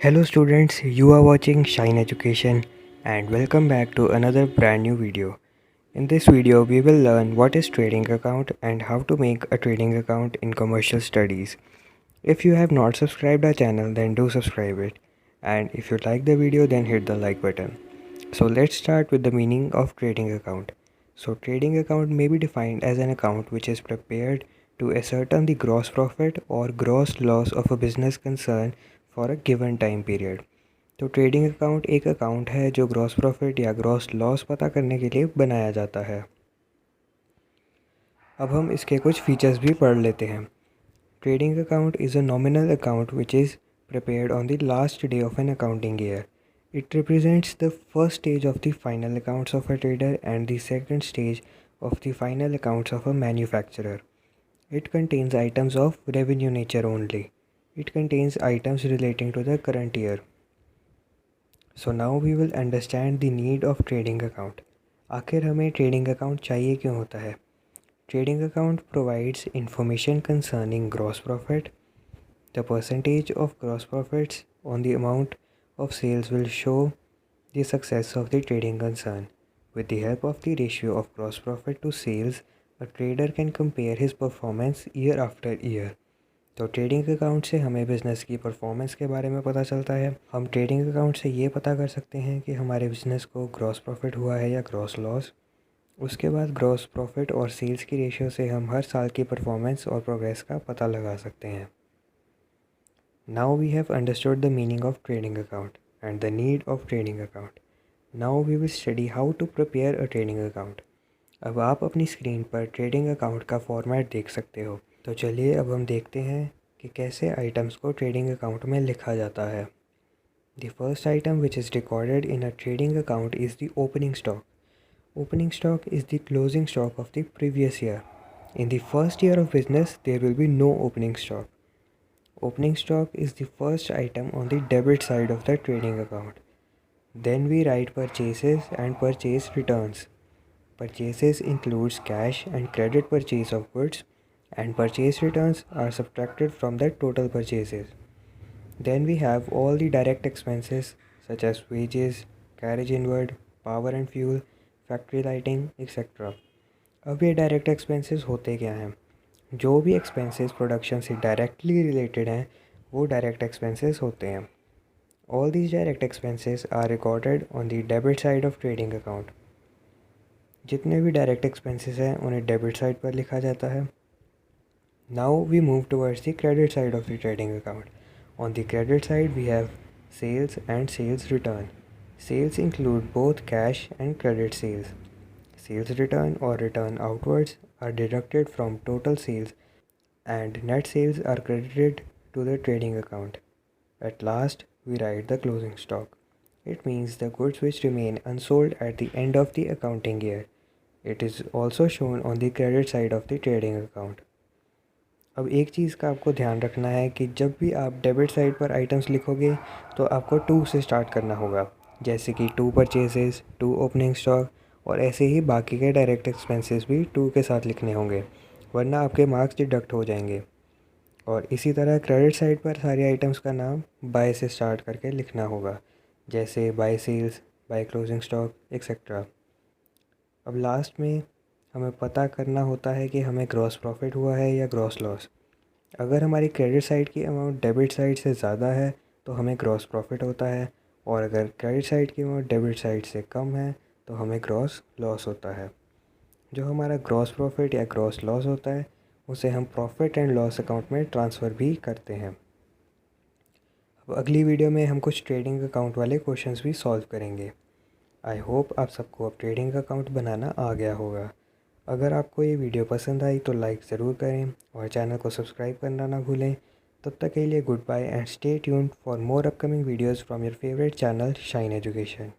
Hello students, you are watching Shine Education and welcome back to another brand new video. In this video, we will learn what is trading account and how to make a trading account in commercial studies. If you have not subscribed our channel, then do subscribe it. And if you like the video, then hit the like button. So let's start with the meaning of trading account. So trading account may be defined as an account which is prepared to ascertain the gross profit or gross loss of a business concern for a given time period. तो trading account एक account है जो gross profit या gross loss पता करने के लिए बनाया जाता है। अब हम इसके कुछ फीचर्स भी पढ़ लेते हैं। Trading account is a nominal account which is prepared on the last day of an accounting year. It represents the first stage of the final accounts of a trader and the second stage of the final accounts of a manufacturer. It contains items of revenue nature only. It contains items relating to the current year. So now we will understand the need of trading account. आखिर हमें trading account चाहिए क्यों होता है? Trading account provides information concerning gross profit. The percentage of gross profits on the amount of sales will show the success of the trading concern. With the help of the ratio of gross profit to sales, a trader can compare his performance year after year. तो trading account से हमें business की performance के बारे में पता चलता है। हम ट्रेडिंग अकाउंट से ये पता कर सकते हैं कि हमारे बिज़नेस को ग्रॉस प्रॉफिट हुआ है या ग्रॉस लॉस। उसके बाद ग्रॉस प्रॉफिट और सेल्स की रेशियो से हम हर साल की परफॉर्मेंस और प्रोग्रेस का पता लगा सकते हैं। Now we have understood the meaning of trading account and the need of trading account. Now we will study how to prepare a trading account. अब आप अपनी स्क्रीन पर ट्रेडिंग अकाउंट का फॉर्मेट देख सकते हो। तो चलिए अब हम देखते हैं कि कैसे आइटम्स को ट्रेडिंग अकाउंट में लिखा जाता है। The first item which is recorded in a trading account is the opening stock. Opening stock is the closing stock of the previous year. In the first year of business, there will be no opening stock. Opening stock is the first item on the debit side of the trading account. Then we write purchases and purchase returns. Purchases includes cash and credit purchase of goods, and purchase returns are subtracted from the total purchases. Then we have all the direct expenses such as wages, carriage inward, power and fuel, factory lighting, etc. अब ये direct expenses होते क्या हैं? जो भी expenses production से directly related हैं वो डायरेक्ट एक्सपेंसेस होते हैं। All these direct expenses are recorded on the debit side of trading account. जितने भी डायरेक्ट एक्सपेंसेस हैं उन्हें डेबिट साइड पर लिखा जाता है। Now we move towards the credit side of the trading account. On the credit side we have sales and sales return. Sales include both cash and credit sales. Sales return or return outwards are deducted from total sales and net sales are credited to the trading account. At last, we write the closing stock. It means the goods which remain unsold at the end of the accounting year. It is also shown on the credit side of the trading account. अब एक चीज़ का आपको ध्यान रखना है कि जब भी आप डेबिट साइड पर आइटम्स लिखोगे तो आपको टू से स्टार्ट करना होगा, जैसे कि to purchases, to opening stock और ऐसे ही बाकी के डायरेक्ट एक्सपेंसेस भी टू के साथ लिखने होंगे, वरना आपके मार्क्स डिडक्ट हो जाएंगे। और इसी तरह क्रेडिट साइड पर सारे आइटम्स का नाम बाय से स्टार्ट करके लिखना होगा, जैसे by sales, by closing stock etcetera. अब लास्ट में हमें पता करना होता है कि हमें ग्रॉस प्रॉफिट हुआ है या ग्रॉस लॉस। अगर हमारी क्रेडिट साइड की अमाउंट डेबिट साइड से ज़्यादा है तो हमें ग्रॉस प्रॉफिट होता है, और अगर क्रेडिट साइड की अमाउंट डेबिट साइड से कम है तो हमें ग्रॉस लॉस होता है। जो हमारा ग्रॉस प्रॉफिट या ग्रॉस लॉस होता है उसे हम प्रॉफिट एंड लॉस अकाउंट में ट्रांसफ़र भी करते हैं। अब अगली वीडियो में हम कुछ ट्रेडिंग अकाउंट वाले क्वेश्चंस भी सॉल्व करेंगे। आई होप आप सबको अब ट्रेडिंग अकाउंट बनाना आ गया होगा। अगर आपको ये वीडियो पसंद आई तो लाइक ज़रूर करें और चैनल को सब्सक्राइब करना ना भूलें। तब तक के लिए goodbye and stay tuned for more upcoming videos from your favourite channel Shine education.